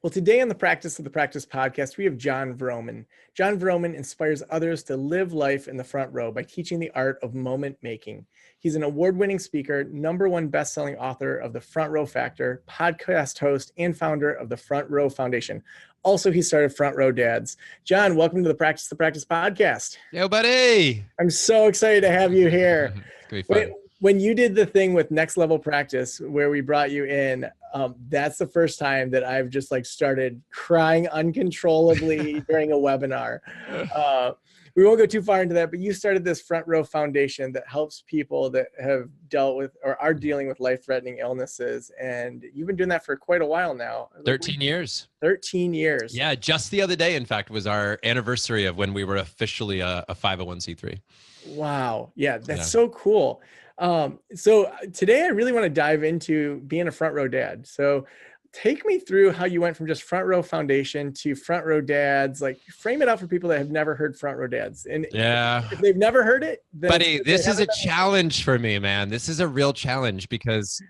Well, today on the Practice of the Practice podcast, we have Jon Vroman. Jon Vroman inspires others to live life in the front row by teaching the art of moment making. He's an award-winning speaker, #1 best-selling author of The Front Row Factor, podcast host, and founder of the Front Row Foundation. Also, he started Front Row Dads. Jon, welcome to the Practice of the Practice podcast. Yo, buddy. I'm so excited to have you here. It's going to be fun. When you did the thing with Next Level Practice, where we brought you in, that's the first time that I've just started crying uncontrollably during a webinar. We won't go too far into that, but you started this Front Row Foundation that helps people that have dealt with or are dealing with life-threatening illnesses. And you've been doing that for quite a while now. 13 years. 13 years. Yeah, just the other day, in fact, was our anniversary of when we were officially a 501c3. Wow. Yeah, that's so cool. So today I really want to dive into being a front row dad. So take me through how you went from just Front Row Foundation to Front Row Dads. Frame it out for people that have never heard Front Row Dads. And if they've never heard it, then buddy, this is a challenge for me, man. This is a real challenge because,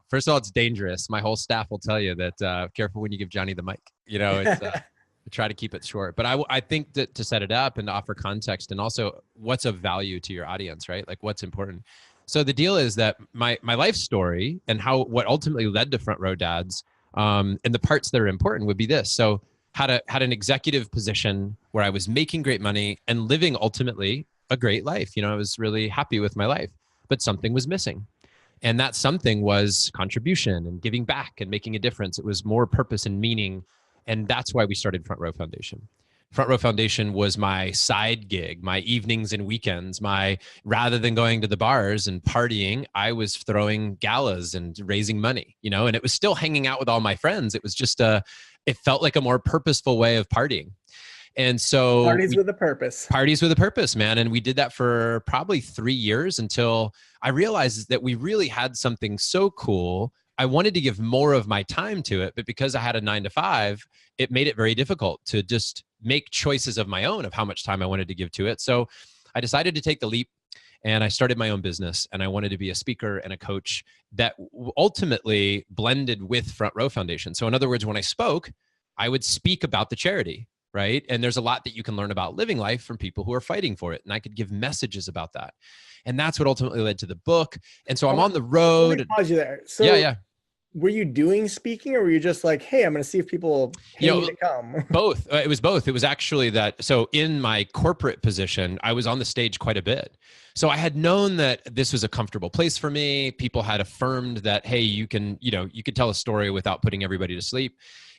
first of all, it's dangerous. My whole staff will tell you that careful when you give Johnny the mic. It's try to keep it short. But I think that to set it up and to offer context and also what's of value to your audience, right? Like what's important. So the deal is that my life story and what ultimately led to Front Row Dads and the parts that are important would be this. So had an executive position where I was making great money and living ultimately a great life. I was really happy with my life, but something was missing. And that something was contribution and giving back and making a difference. It was more purpose and meaning. And that's why we started Front Row Foundation. Front Row Foundation was my side gig, my evenings and weekends. Rather than going to the bars and partying, I was throwing galas and raising money, and it was still hanging out with all my friends. It was just it felt like a more purposeful way of partying. And so parties with a purpose, man. And we did that for probably 3 years until I realized that we really had something so cool. I wanted to give more of my time to it, but because I had a 9-to-5, it made it very difficult to just make choices of my own of how much time I wanted to give to it. So I decided to take the leap and I started my own business, and I wanted to be a speaker and a coach that ultimately blended with Front Row Foundation. So in other words, when I spoke, I would speak about the charity, right? And there's a lot that you can learn about living life from people who are fighting for it. And I could give messages about that. And that's what ultimately led to the book. And so I'm on the road. Let me pause you there. So yeah. Were you doing speaking, or were you just like, hey, I'm going to see if people pay me to come? Both. It was both. It was actually that. So in my corporate position, I was on the stage quite a bit. So I had known that this was a comfortable place for me. People had affirmed that, hey, you could tell a story without putting everybody to sleep.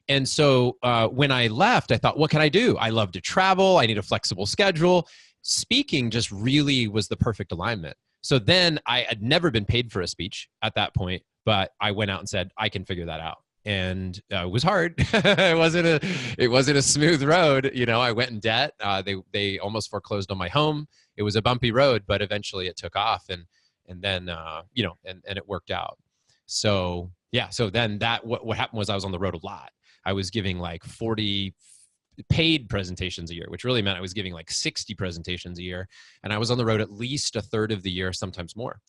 And so when I left, I thought, what can I do? I love to travel. I need a flexible schedule. Speaking just really was the perfect alignment. So then I had never been paid for a speech at that point. But I went out and said, I can figure that out. And it was hard. It wasn't a smooth road. I went in debt. They almost foreclosed on my home. It was a bumpy road, but eventually it took off. And then, and it worked out. So, yeah. So then what happened was I was on the road a lot. I was giving 40 paid presentations a year, which really meant I was giving 60 presentations a year. And I was on the road at least a third of the year, sometimes more.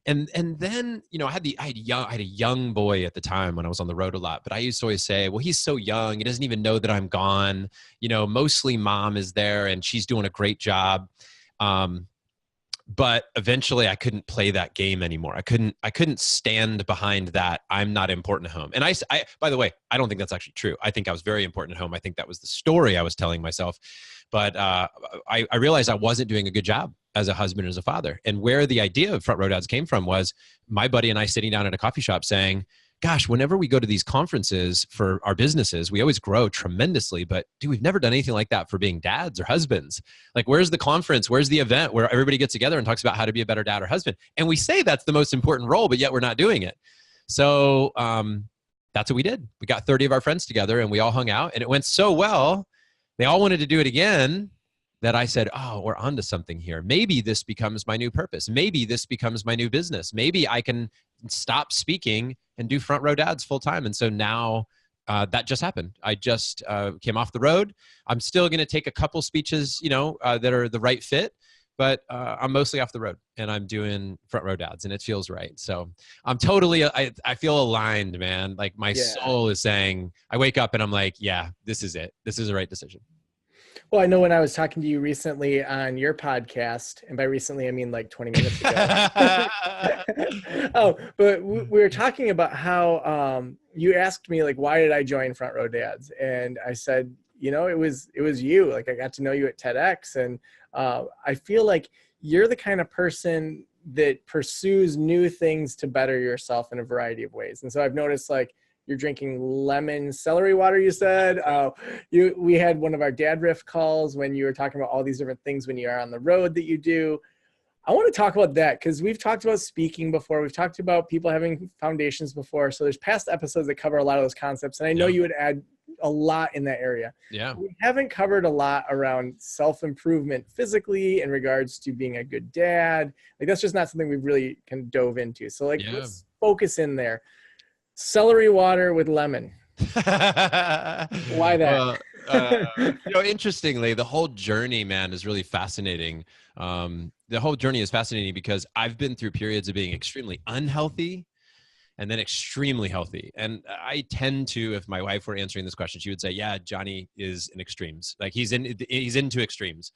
And then, I had a young boy at the time when I was on the road a lot, but I used to always say, well, he's so young. He doesn't even know that I'm gone. Mostly mom is there and she's doing a great job. But eventually I couldn't play that game anymore. I couldn't stand behind that. I'm not important at home. And I, by the way, I don't think that's actually true. I think I was very important at home. I think that was the story I was telling myself. But I realized I wasn't doing a good job as a husband and as a father. And where the idea of Front Row Dads came from was my buddy and I sitting down at a coffee shop saying, gosh, whenever we go to these conferences for our businesses, we always grow tremendously, but dude, we've never done anything like that for being dads or husbands. Where's the conference? Where's the event where everybody gets together and talks about how to be a better dad or husband? And we say that's the most important role, but yet we're not doing it. So that's what we did. We got 30 of our friends together and we all hung out, and it went so well. They all wanted to do it again. That I said, oh, we're onto something here. Maybe this becomes my new purpose. Maybe this becomes my new business. Maybe I can stop speaking and do Front Row Dads full time. And so now that just happened. I just came off the road. I'm still going to take a couple speeches, that are the right fit. but I'm mostly off the road and I'm doing front row dads and it feels right. So I'm totally, I feel aligned, man. Like my soul is saying, I wake up and I'm like, yeah, this is it. This is the right decision. Well, I know when I was talking to you recently on your podcast, and by recently, I mean like 20 minutes ago. Oh, but we were talking about how you asked me, like, why did I join Front Row Dads? And I said, it was you. Like, I got to know you at TEDx, and I feel like you're the kind of person that pursues new things to better yourself in a variety of ways. And so I've noticed, like, you're drinking lemon celery water, you said. We had one of our dad riff calls when you were talking about all these different things when you are on the road that you do. I want to talk about that because we've talked about speaking before. We've talked about people having foundations before. So there's past episodes that cover a lot of those concepts. And I know you would add a lot in that area. Yeah. We haven't covered a lot around self-improvement physically in regards to being a good dad. Like, that's just not something we've really kind of dove into. So let's focus in there. Celery water with lemon. Why that? Well, interestingly, the whole journey, man, is really fascinating. The whole journey is fascinating because I've been through periods of being extremely unhealthy and then extremely healthy. And I tend to, if my wife were answering this question, she would say, yeah, Johnny is in extremes. Like he's into extremes.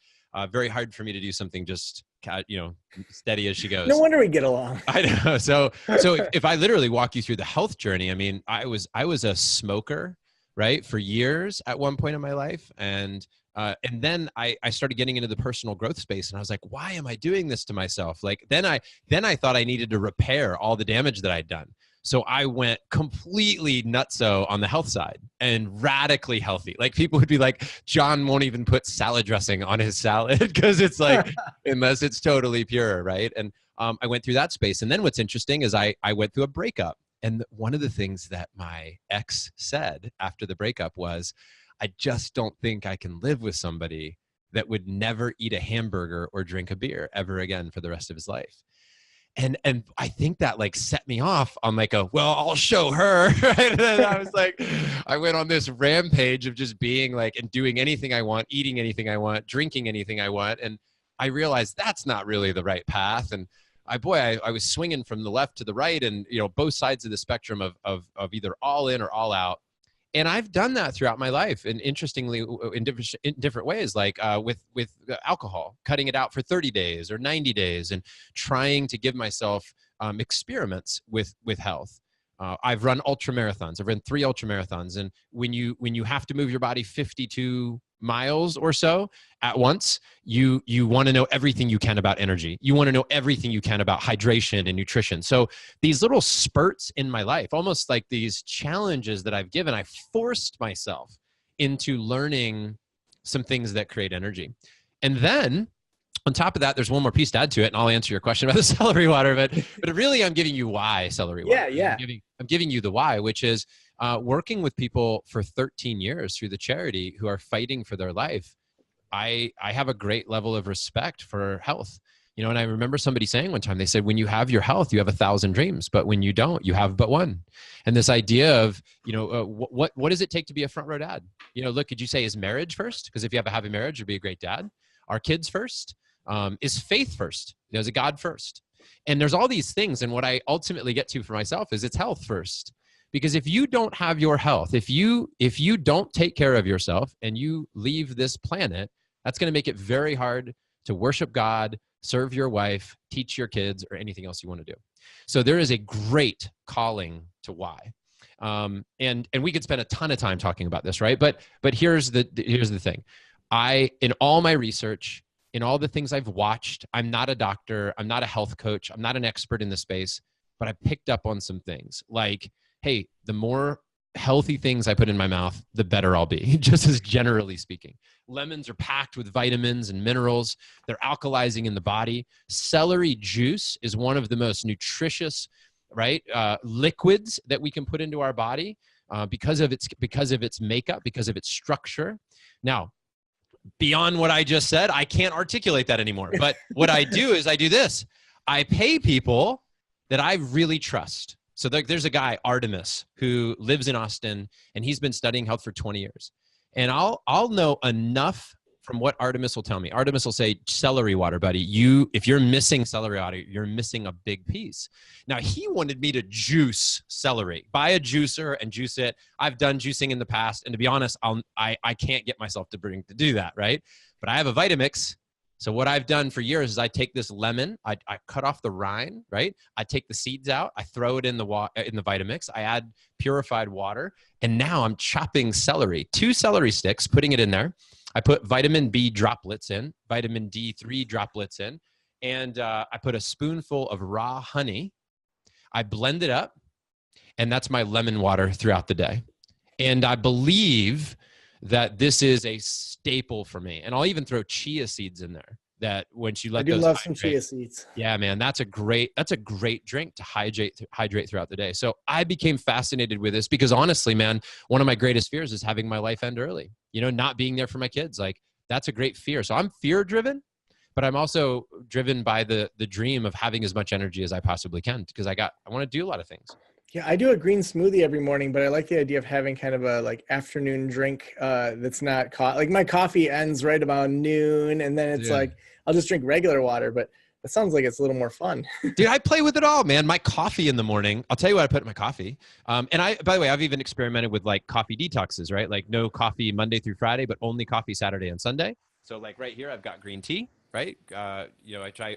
Very hard for me to do something just, steady as she goes. No wonder we get along. I know. So if I literally walk you through the health journey, I mean, I was a smoker, right, for years at one point in my life. And then I started getting into the personal growth space and I was like, why am I doing this to myself? Like, then I thought I needed to repair all the damage that I'd done. So I went completely nutso on the health side and radically healthy. Like people would be like, John won't even put salad dressing on his salad because it's like, unless it's totally pure, right? And I went through that space. And then what's interesting is I went through a breakup. And one of the things that my ex said after the breakup was, I just don't think I can live with somebody that would never eat a hamburger or drink a beer ever again for the rest of his life. And I think that like set me off on like well, I'll show her. Right? And then I was like, I went on this rampage of just being like, and doing anything I want, eating anything I want, drinking anything I want. And I realized that's not really the right path. And I was swinging from the left to the right and, both sides of the spectrum of either all in or all out. And I've done that throughout my life. And interestingly, in different ways, like with alcohol, cutting it out for 30 days or 90 days and trying to give myself experiments with health. I've run ultra marathons. I've run 3 ultra marathons. And when you have to move your body 52 miles or so at once, you want to know everything you can about energy. You want to know everything you can about hydration and nutrition. So these little spurts in my life, almost like these challenges that I've given, I forced myself into learning some things that create energy. And then on top of that, there's one more piece to add to it, and I'll answer your question about the celery water. But really, I'm giving you why celery water. Yeah. I'm giving you the why, which is working with people for 13 years through the charity who are fighting for their life. I have a great level of respect for health. And I remember somebody saying one time, they said, when you have your health, you have 1,000 dreams, but when you don't, you have but one. And this idea of, what does it take to be a front row dad? Look, could you say is marriage first? Because if you have a happy marriage, you'll be a great dad. Are kids first? Is faith first? Is it God first? And there's all these things. And what I ultimately get to for myself is it's health first. Because if you don't have your health, if you don't take care of yourself and you leave this planet, that's going to make it very hard to worship God, serve your wife, teach your kids, or anything else you want to do. So there is a great calling to why. And we could spend a ton of time talking about this, right? But here's the thing. In all my research, in all the things I've watched, I'm not a doctor, I'm not a health coach, I'm not an expert in the space, but I picked up on some things like, hey, the more healthy things I put in my mouth, the better I'll be, just as generally speaking. Lemons are packed with vitamins and minerals. They're alkalizing in the body. Celery juice is one of the most nutritious, right, liquids that we can put into our body because of its makeup, because of its structure. Now, beyond what I just said, I can't articulate that anymore. But what I do is I do this. I pay people that I really trust. So there's a guy, Artemis, who lives in Austin, and he's been studying health for 20 years. And I'll know enough from what Artemis will tell me, Artemis will say, celery water, buddy. If you're missing celery water, you're missing a big piece. Now, he wanted me to juice celery, buy a juicer and juice it. I've done juicing in the past. And to be honest, I can't get myself to do that, right? But I have a Vitamix. So what I've done for years is I take this lemon, I cut off the rind, right? I take the seeds out, I throw it in the Vitamix, I add purified water, and now I'm chopping celery, 2 celery sticks, putting it in there. I put vitamin B droplets in, vitamin D3 droplets in, and I put a spoonful of raw honey. I blend it up, and that's my lemon water throughout the day. And I believe that this is a staple for me. And I'll even throw chia seeds in there, that once you let those love hydrate, some chia seeds. Yeah, man, that's a great drink to hydrate throughout the day. So I became fascinated with this because honestly, man, one of my greatest fears is having my life end early, not being there for my kids. Like, that's a great fear. So I'm fear driven, but I'm also driven by the dream of having as much energy as I possibly can, because I want to do a lot of things. Yeah, I do a green smoothie every morning, but I like the idea of having kind of a like afternoon drink that's not like my coffee ends right about noon, and then it's like I'll just drink regular water. But that sounds like it's a little more fun. Dude, I play with it all, man. My coffee in the morning, I'll tell you what I put in my coffee. And by the way, I've even experimented with like coffee detoxes, right? Like no coffee Monday through Friday, but only coffee Saturday and Sunday. So like right here, I've got green tea, right?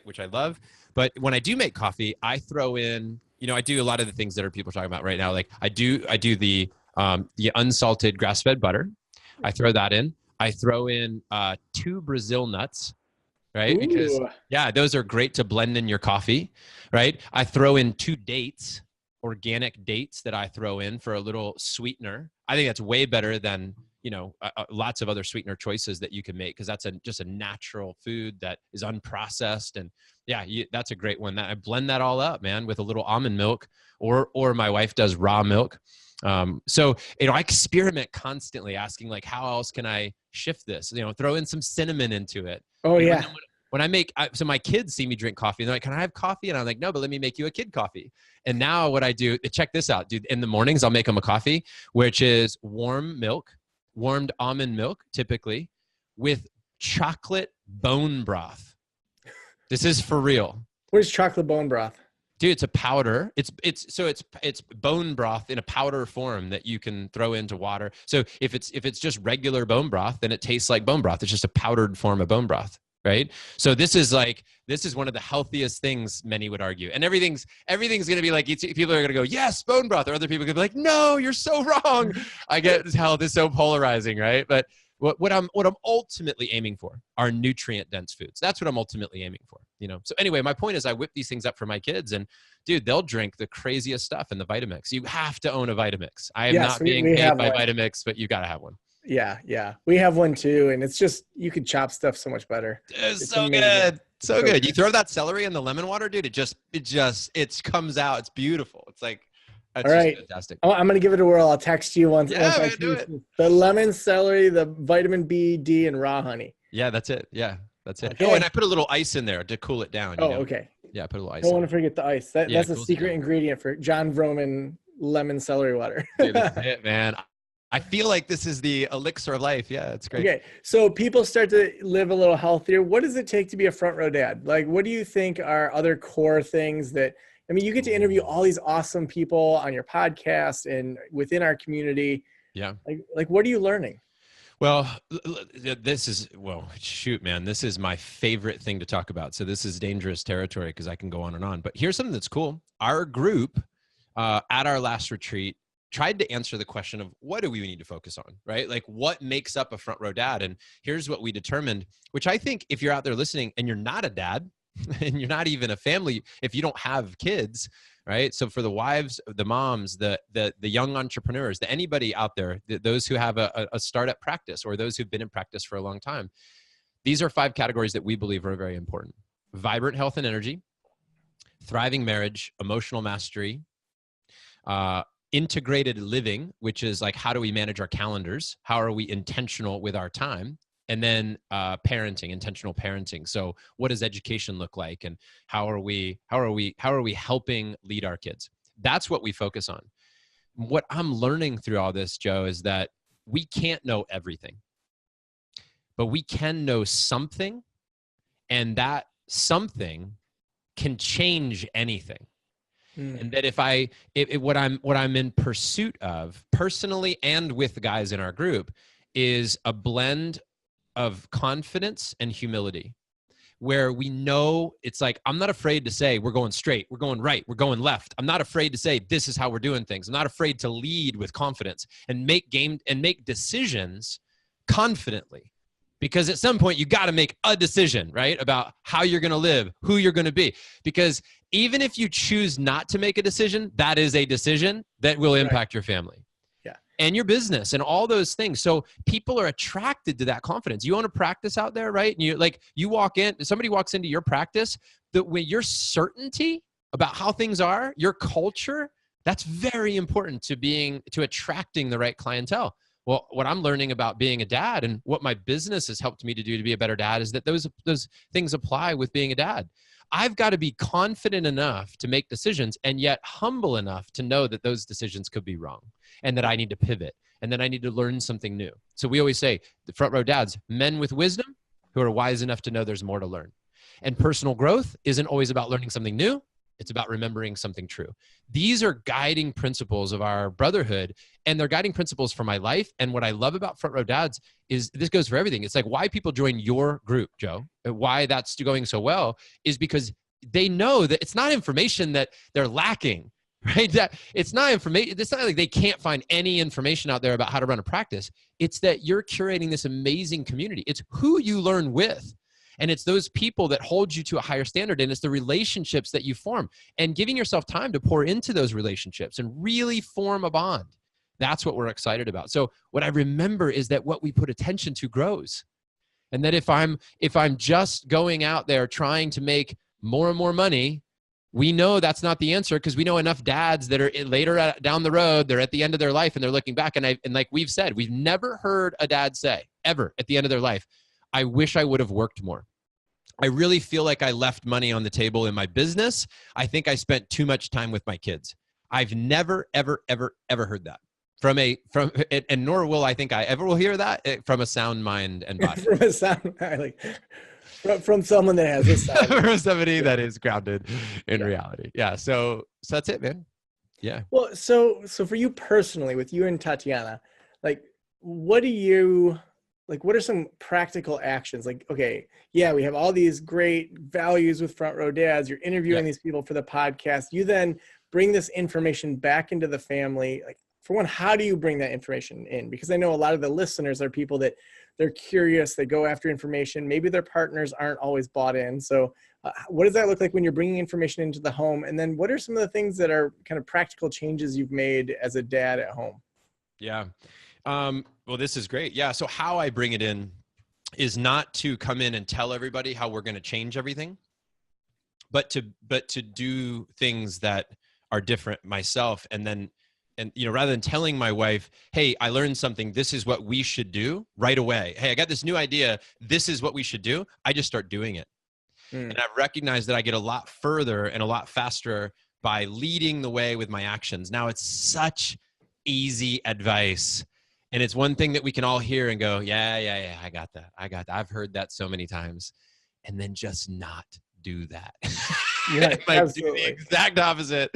Which I love. But when I do make coffee, I throw in, I do a lot of the things that people are talking about right now. Like I do the unsalted grass-fed butter. I throw that in. I throw in 2 Brazil nuts, right? Ooh. Because those are great to blend in your coffee, right? I throw in 2 dates, organic dates that I throw in for a little sweetener. I think that's way better than lots of other sweetener choices that you can make, because that's just a natural food that is unprocessed. And that's a great one. That I blend that all up, man, with a little almond milk, or my wife does raw milk. So I experiment constantly, asking like, how else can I shift this? Throw in some cinnamon into it. Oh yeah. When I make, so my kids see me drink coffee and they're like, can I have coffee? And I'm like, no, but let me make you a kid coffee. And now what I do, check this out, dude. In the mornings, I'll make them a coffee, which is warmed almond milk, typically, with chocolate bone broth. This is for real. What is chocolate bone broth? Dude, it's a powder. It's bone broth in a powder form that you can throw into water. So if it's just regular bone broth, then it tastes like bone broth. It's just a powdered form of bone broth, right? So this is one of the healthiest things, many would argue. And everything's going to be like, people are going to go, yes, bone broth. Or other people are going to be like, no, you're so wrong. I get how this is so polarizing, right? But what I'm ultimately aiming for are nutrient dense foods. That's what I'm ultimately aiming for, So anyway, my point is I whip these things up for my kids, and dude, they'll drink the craziest stuff in the Vitamix. You have to own a Vitamix. I am not being paid by Vitamix, but you got to have one. Yeah. We have one too. And it's just, you could chop stuff so much better. It's so amazing. Good. So good. You throw that celery in the lemon water, dude, it comes out. It's beautiful. It's like, that's all right. Fantastic. I'm going to give it a whirl. I'll text you once. I do it. The lemon, celery, the vitamin B, D, and raw honey. Yeah, that's it. Yeah, that's it. Okay. Oh, and I put a little ice in there to cool it down. Okay. Yeah, I put a little ice. Don't want to forget the ice. That's a secret ingredient for Jon Vroman lemon celery water. Dude, that's it, man. I feel like this is the elixir of life. Yeah, it's great. Okay, so people start to live a little healthier. What does it take to be a front row dad? Like, what do you think are other core things that, you get to interview all these awesome people on your podcast and within our community. Yeah. Like what are you learning? Well, this is my favorite thing to talk about. So this is dangerous territory because I can go on and on. But here's something that's cool. Our group at our last retreat tried to answer the question of what do we need to focus on, right? Like what makes up a front row dad? And here's what we determined, which I think if you're out there listening and you're not a dad and you're not even a family, if you don't have kids, right? So for the wives, the moms, the young entrepreneurs, anybody out there, those who have a startup practice or those who've been in practice for a long time, these are 5 categories that we believe are very important. Vibrant health and energy, thriving marriage, emotional mastery, integrated living, which is like, how do we manage our calendars? How are we intentional with our time? And then parenting, intentional parenting. So what does education look like? And how are we helping lead our kids? That's what we focus on. What I'm learning through all this, Joe, is that we can't know everything, but we can know something, and that something can change anything. And that what I'm in pursuit of personally and with the guys in our group is a blend of confidence and humility, where we know it's like, I'm not afraid to say we're going straight, we're going right, we're going left. I'm not afraid to say this is how we're doing things. I'm not afraid to lead with confidence and make decisions confidently. Because at some point you got to make a decision, right? About how you're going to live, who you're going to be. Because even if you choose not to make a decision, that is a decision that will impact your family. Yeah. And your business and all those things. So people are attracted to that confidence. You want to practice out there, right? And you walk in, somebody walks into your practice, that when your certainty about how things are, your culture, that's very important to attracting the right clientele. Well, what I'm learning about being a dad and what my business has helped me to do to be a better dad is that those things apply with being a dad. I've got to be confident enough to make decisions and yet humble enough to know that those decisions could be wrong and that I need to pivot and that I need to learn something new. So we always say, the front row dads, men with wisdom who are wise enough to know there's more to learn. And personal growth isn't always about learning something new. It's about remembering something true. These are guiding principles of our brotherhood, and they're guiding principles for my life. And what I love about Front Row Dads is this goes for everything. It's like why people join your group, Joe, and why that's going so well is because they know that it's not information that they're lacking, right? That it's not information. It's not like they can't find any information out there about how to run a practice. It's that you're curating this amazing community. It's who you learn with. And it's those people that hold you to a higher standard. And it's the relationships that you form and giving yourself time to pour into those relationships and really form a bond. That's what we're excited about. So what I remember is that what we put attention to grows. And that if I'm just going out there trying to make more and more money, we know that's not the answer because we know enough dads that are later down the road, they're at the end of their life and they're looking back. And like we've said, we've never heard a dad say ever at the end of their life, I wish I would have worked more. I really feel like I left money on the table in my business. I think I spent too much time with my kids. I've never, ever, ever, ever heard that and nor will I think I ever will hear that from a sound mind and body. From a sound, from someone that has a sound. From somebody that is grounded in reality. Yeah. So that's it, man. Yeah. Well, so for you personally, with you and Tatiana, like, what are some practical actions? Like, okay, yeah, we have all these great values with Front Row Dads. You're interviewing these people for the podcast. You then bring this information back into the family. Like, for one, how do you bring that information in? Because I know a lot of the listeners are people that they're curious, they go after information. Maybe their partners aren't always bought in. So what does that look like when you're bringing information into the home? And then what are some of the things that are kind of practical changes you've made as a dad at home? Yeah. Well, this is great. Yeah. So how I bring it in is not to come in and tell everybody how we're going to change everything, but to do things that are different myself. And rather than telling my wife, hey, I learned something, this is what we should do right away. Hey, I got this new idea. This is what we should do. I just start doing it. And I've recognized that I get a lot further and a lot faster by leading the way with my actions. Now it's such easy advice. And it's one thing that we can all hear and go, yeah, I got that. I've heard that so many times. And then just not do that. Yeah, do the exact opposite.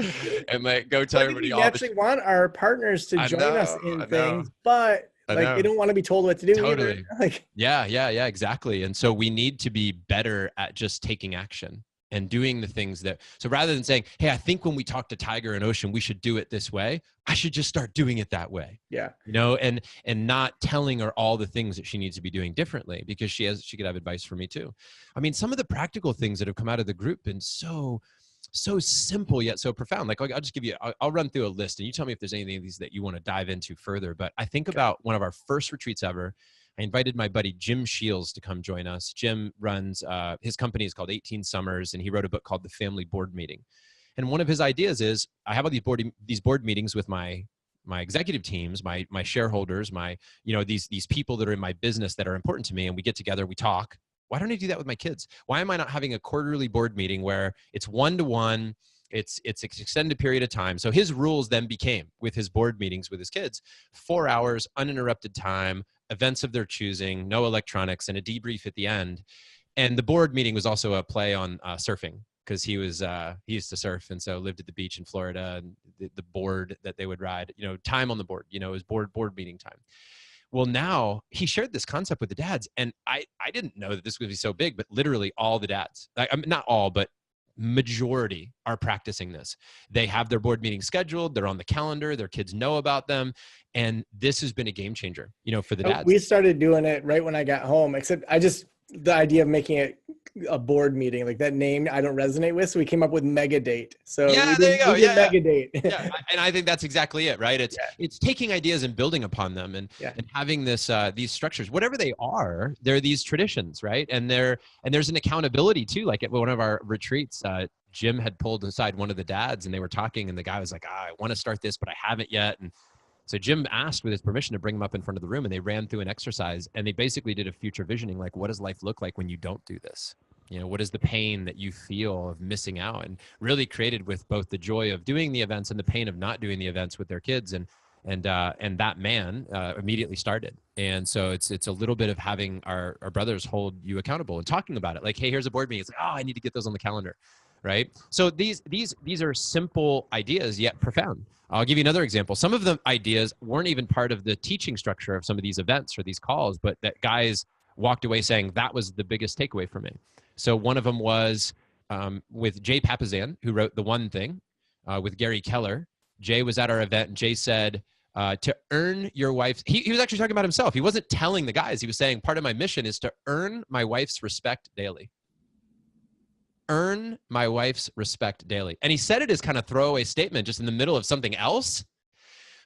And go tell everybody we actually want our partners to join us in things, but they don't want to be told what to do. Totally. Either. Yeah, exactly. And so we need to be better at just taking action and doing the things so rather than saying, hey, I think when we talk to Tiger and Ocean, we should do it this way. I should just start doing it that way. Yeah. And not telling her all the things that she needs to be doing differently because she could have advice for me too. I mean, some of the practical things that have come out of the group been so simple yet so profound. Like I'll just give you, I'll run through a list and you tell me if there's anything of these that you want to dive into further. But I think about one of our first retreats ever. I invited my buddy Jim Shields to come join us. Jim runs, his company is called 18 Summers, and he wrote a book called The Family Board Meeting. And one of his ideas is I have all these board meetings with my executive teams, my shareholders, these people that are in my business that are important to me, and we get together, we talk. Why don't I do that with my kids? Why am I not having a quarterly board meeting where it's one-to-one? It's an extended period of time. So his rules then became, with his board meetings with his kids, 4 hours, uninterrupted time, events of their choosing, no electronics, and a debrief at the end. And the board meeting was also a play on surfing, because he used to surf, and so lived at the beach in Florida. And the board that they would ride, time on the board, it was board meeting time. Well, now he shared this concept with the dads, and I didn't know that this would be so big, but literally all the dads, not all, but majority are practicing this. They have their board meetings scheduled. They're on the calendar. Their kids know about them. And this has been a game changer, for the dads. We started doing it right when I got home, except the idea of making it a board meeting, like that name, I don't resonate with. So we came up with Mega Date. So yeah, there you go. Yeah, Mega Date. Yeah, and I think that's exactly it, right? It's taking ideas and building upon them, and having these structures, whatever they are. They're these traditions, right? And there's an accountability too. Like at one of our retreats, Jim had pulled aside one of the dads, and they were talking, and the guy was like, I want to start this, but I haven't yet. And so Jim asked with his permission to bring him up in front of the room, and they ran through an exercise, and they basically did a future visioning, like, what does life look like when you don't do this? What is the pain that you feel of missing out? And really created with both the joy of doing the events and the pain of not doing the events with their kids. And that man immediately started. And so it's a little bit of having our brothers hold you accountable and talking about it. Like, hey, here's a board meeting. It's like, oh, I need to get those on the calendar. Right. So these are simple ideas, yet profound. I'll give you another example. Some of the ideas weren't even part of the teaching structure of some of these events or these calls, but that guys walked away saying that was the biggest takeaway for me. So one of them was with Jay Papasan, who wrote The One Thing, with Gary Keller. Jay was at our event, and Jay said, to earn your wife's, he was actually talking about himself. He wasn't telling the guys. He was saying, part of my mission is to earn my wife's respect daily. Earn my wife's respect daily. And he said it as kind of throwaway statement, just in the middle of something else.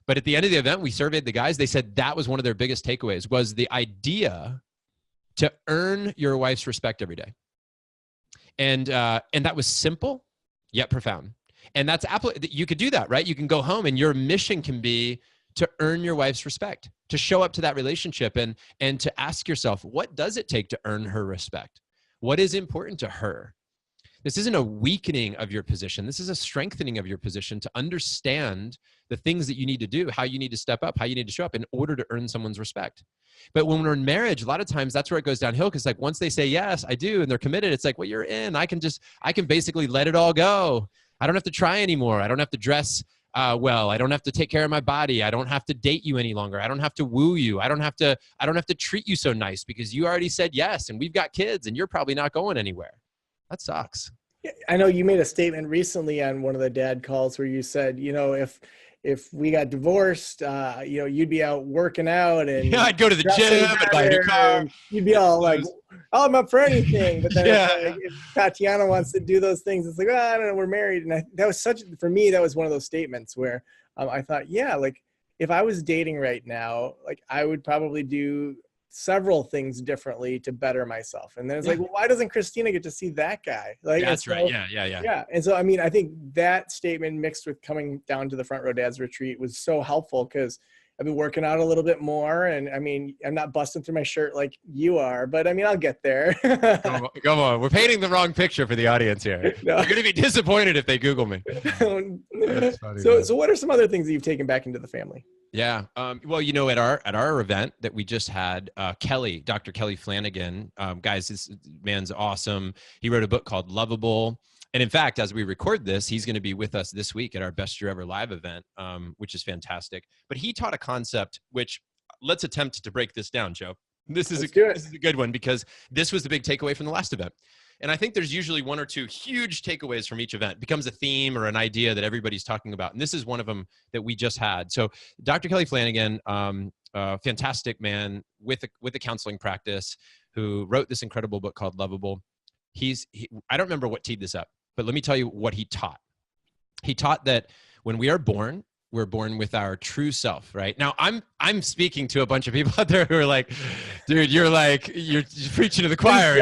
But at the end of the event, we surveyed the guys. They said that was one of their biggest takeaways, was the idea to earn your wife's respect every day. And that was simple, yet profound. And you could do that, right? You can go home, and your mission can be to earn your wife's respect, to show up to that relationship, and to ask yourself, what does it take to earn her respect? What is important to her? This isn't a weakening of your position. This is a strengthening of your position to understand the things that you need to do, how you need to step up, how you need to show up in order to earn someone's respect. But when we're in marriage, a lot of times that's where it goes downhill, because like once they say, yes, I do, and they're committed, it's like, well, you're in. I can basically let it all go. I don't have to try anymore. I don't have to dress well. I don't have to take care of my body. I don't have to date you any longer. I don't have to woo you. I don't have to treat you so nice because you already said yes, and we've got kids, and you're probably not going anywhere. That sucks. I know you made a statement recently on one of the dad calls where you said, if we got divorced, you'd be out working out, and I'd go to the gym and buy a new car. You'd be all like, oh, I'm up for anything. But then if Tatiana wants to do those things, it's like, oh, I don't know, we're married. And for me, that was one of those statements where I thought, like if I was dating right now, like I would probably do several things differently to better myself. And then it's like, well, why doesn't Christina get to see that guy? Like, that's right. Yeah. And so, I think that statement mixed with coming down to the Front Row Dads retreat was so helpful, because I've been working out a little bit more, and I'm not busting through my shirt like you are, but I'll get there. Come on. We're painting the wrong picture for the audience here. No. They're going to be disappointed if they Google me. That's funny, so what are some other things that you've taken back into the family? Yeah. Well, at our event that we just had, Dr. Kelly Flanagan, guys, this man's awesome. He wrote a book called Lovable. And in fact, as we record this, he's going to be with us this week at our Best Year Ever live event, which is fantastic. But he taught a concept, which let's attempt to break this down, Joe. This is a good one, because this was the big takeaway from the last event. And I think there's usually one or two huge takeaways from each event. It becomes a theme or an idea that everybody's talking about. And this is one of them that we just had. So Dr. Kelly Flanagan, fantastic man with a counseling practice, who wrote this incredible book called Lovable. I don't remember what teed this up, but let me tell you what he taught. He taught that when we are born, we're born with our true self, right? Now, I'm speaking to a bunch of people out there who are like, dude, you're preaching to the choir.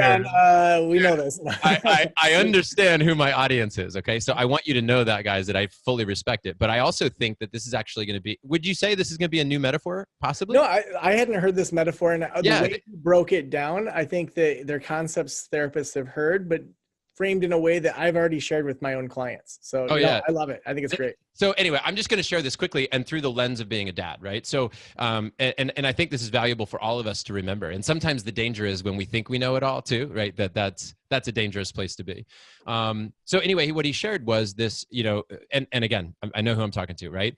We know this. I understand who my audience is, okay? So I want you to know that, guys, that I fully respect it. But I also think that this is actually going to be, would you say this is going to be a new metaphor, possibly? No, I hadn't heard this metaphor. And the way you broke it down, I think that they're concepts therapists have heard, but framed in a way that I've already shared with my own clients. So yeah, I love it. I think it's great. So anyway, I'm just going to share this quickly and through the lens of being a dad, right? So, and I think this is valuable for all of us to remember. And sometimes the danger is when we think we know it all too, right? That's a dangerous place to be. So anyway, what he shared was this, and again, I know who I'm talking to, right?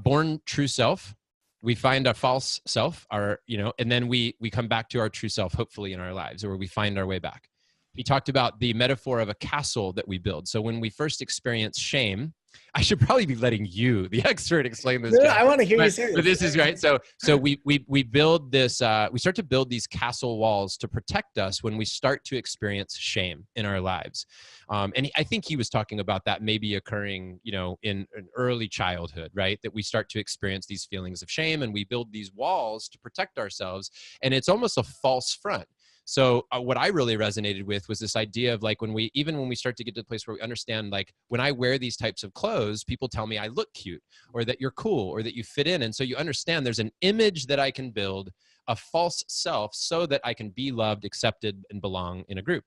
Born true self. We find our false self, and then we come back to our true self, hopefully in our lives, or we find our way back. He talked about the metaphor of a castle that we build. So when we first experience shame, I should probably be letting you, the expert, explain this. No, I want to hear you say this. But this is right. So we build this. We start to build these castle walls to protect us when we start to experience shame in our lives. I think he was talking about that maybe occurring, in an early childhood, right? That we start to experience these feelings of shame, and we build these walls to protect ourselves, and it's almost a false front. So what I really resonated with was this idea of like when we start to get to the place where we understand, like when I wear these types of clothes, people tell me I look cute or that you're cool or that you fit in. And so you understand there's an image that I can build, a false self, so that I can be loved, accepted, and belong in a group.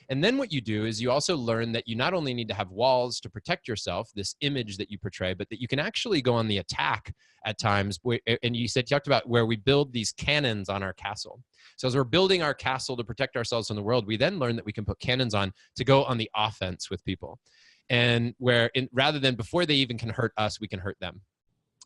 And then what you do is you also learn that you not only need to have walls to protect yourself, this image that you portray, but that you can actually go on the attack at times. And you talked about where we build these cannons on our castle. So as we're building our castle to protect ourselves from the world, we then learn that we can put cannons on to go on the offense with people. And rather than before they even can hurt us, we can hurt them.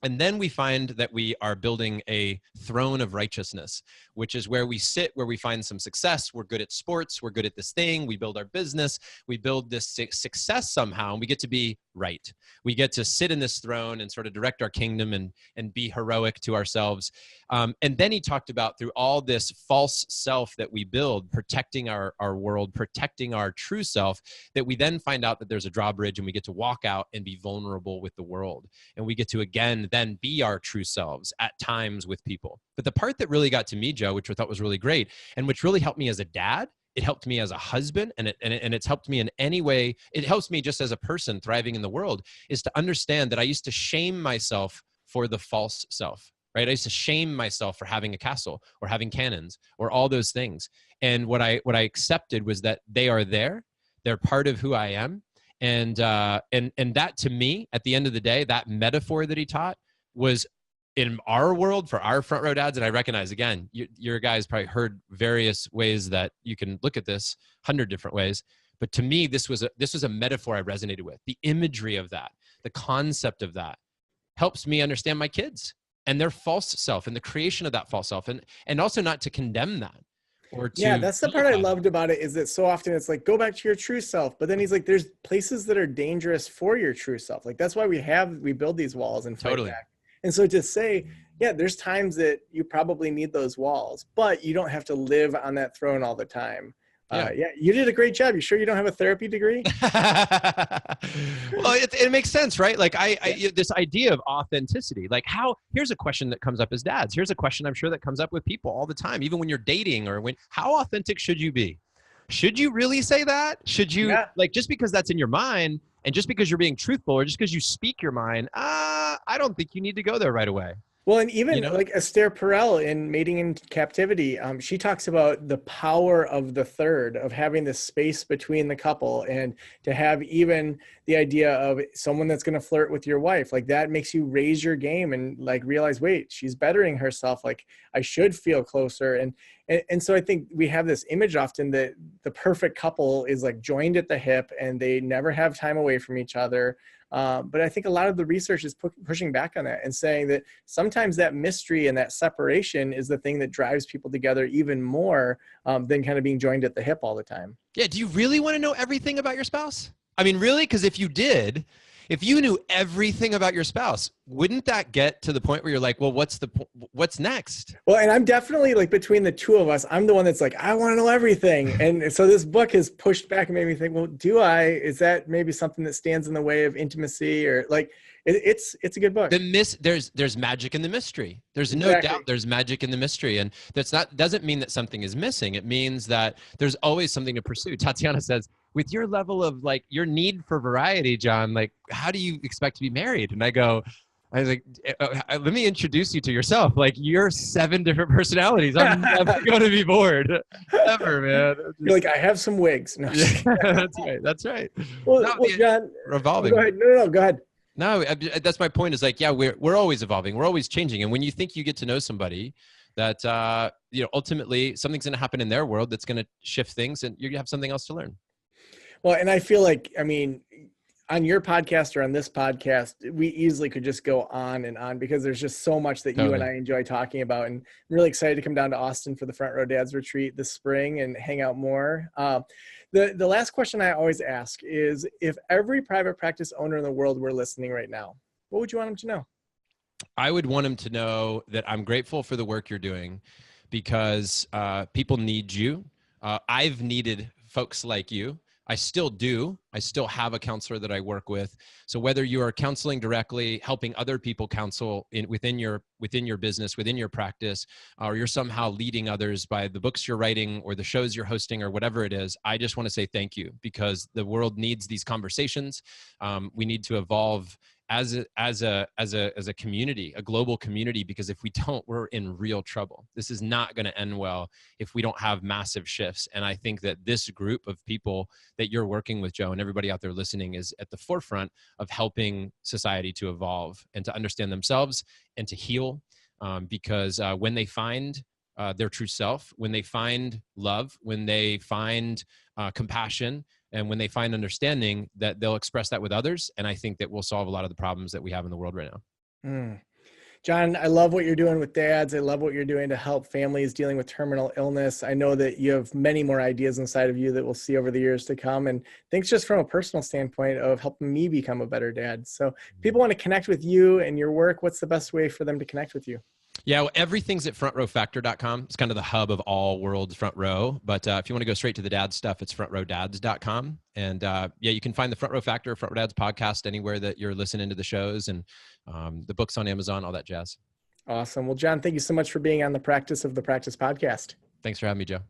And then we find that we are building a throne of righteousness, which is where we sit, where we find some success. We're good at sports. We're good at this thing. We build our business. We build this success somehow, and we get to be right. We get to sit in this throne and sort of direct our kingdom and be heroic to ourselves. And then he talked about through all this false self that we build, protecting our world, protecting our true self, that we then find out that there's a drawbridge and we get to walk out and be vulnerable with the world. And we get to, again, then be our true selves at times with people. But the part that really got to me, Joe, which I thought was really great, and which really helped me as a dad, it helped me as a husband, and it's helped me in any way. It helps me just as a person thriving in the world, is to understand that I used to shame myself for the false self, right? I used to shame myself for having a castle or having cannons or all those things. And what I accepted was that they are there. They're part of who I am. And that, to me, at the end of the day, that metaphor that he taught was in our world for our front row dads. And I recognize, again, your guys probably heard various ways that you can look at this, 100 different ways. But to me, this was a metaphor I resonated with. The imagery of that, the concept of that helps me understand my kids and their false self and the creation of that false self, and also not to condemn that. Yeah, that's the part I loved about it, is that so often it's like, go back to your true self. But then he's like, there's places that are dangerous for your true self. Like, that's why we build these walls and fight back. And so to say, yeah, there's times that you probably need those walls, but you don't have to live on that throne all the time. Yeah, you did a great job. You sure you don't have a therapy degree? Well, it makes sense, right? Like this idea of authenticity, like here's a question that comes up as dads. Here's a question I'm sure that comes up with people all the time, even when you're dating or how authentic should you be? Should you really say that? Should you, like, just because that's in your mind and just because you're being truthful or just because you speak your mind, I don't think you need to go there right away. Well, and even like Esther Perel in Mating in Captivity, she talks about the power of the third, of having this space between the couple, and to have even the idea of someone that's going to flirt with your wife, like that makes you raise your game and like realize, wait, she's bettering herself. Like I should feel closer. And so I think we have this image often that the perfect couple is like joined at the hip and they never have time away from each other. But I think a lot of the research is pushing back on that and saying that sometimes that mystery and that separation is the thing that drives people together even more than kind of being joined at the hip all the time. Yeah. Do you really want to know everything about your spouse? I mean, really? Because if you knew everything about your spouse, wouldn't that get to the point where you're like, well, what's next? Well, and I'm definitely like, between the two of us, I'm the one that's like, I want to know everything. And so this book has pushed back and made me think, well, is that maybe something that stands in the way of intimacy, or like, it's a good book. There's magic in the mystery. There's no doubt there's magic in the mystery. And doesn't mean that something is missing. It means that there's always something to pursue. Tatiana says, with your level of like your need for variety, John, like how do you expect to be married? And I go, I was like, let me introduce you to yourself. Like, you're 7 different personalities. I'm never going to be bored. Never, man. You're like, I have some wigs. No, Yeah, that's right. That's right. well, No, Jon, revolving. go ahead. No, go ahead. No, that's my point is like, yeah, we're always evolving. We're always changing. And when you think you get to know somebody that, ultimately something's going to happen in their world that's going to shift things and you have something else to learn. Well, and I feel like, I mean, on your podcast or on this podcast, we easily could just go on and on because there's just so much that you and I enjoy talking about. And I'm really excited to come down to Austin for the Front Row Dads retreat this spring and hang out more. The last question I always ask is, if every private practice owner in the world were listening right now, what would you want them to know? I would want them to know that I'm grateful for the work you're doing because people need you. I've needed folks like you. I still do. I still have a counselor that I work with. So whether you are counseling directly, helping other people counsel within your business, within your practice, or you're somehow leading others by the books you're writing or the shows you're hosting or whatever it is, I just want to say thank you because the world needs these conversations. We need to evolve as a community, a global community, because if we don't, we're in real trouble. This is not going to end well if we don't have massive shifts. And I think that this group of people that you're working with, Joe, and everybody out there listening is at the forefront of helping society to evolve and to understand themselves and to heal. Because when they find their true self, when they find love, when they find compassion, and when they find understanding, that they'll express that with others. And I think that we'll solve a lot of the problems that we have in the world right now. Jon, I love what you're doing with dads. I love what you're doing to help families dealing with terminal illness. I know that you have many more ideas inside of you that we'll see over the years to come. And thanks just from a personal standpoint of helping me become a better dad. So if people want to connect with you and your work, what's the best way for them to connect with you? Yeah, well, everything's at frontrowfactor.com. It's kind of the hub of all worlds Front Row. But if you want to go straight to the dad stuff, it's frontrowdads.com. And you can find the Front Row Factor, Front Row Dads podcast anywhere that you're listening to the shows, and the books on Amazon, all that jazz. Awesome. Well, Jon, thank you so much for being on the Practice of the Practice podcast. Thanks for having me, Joe.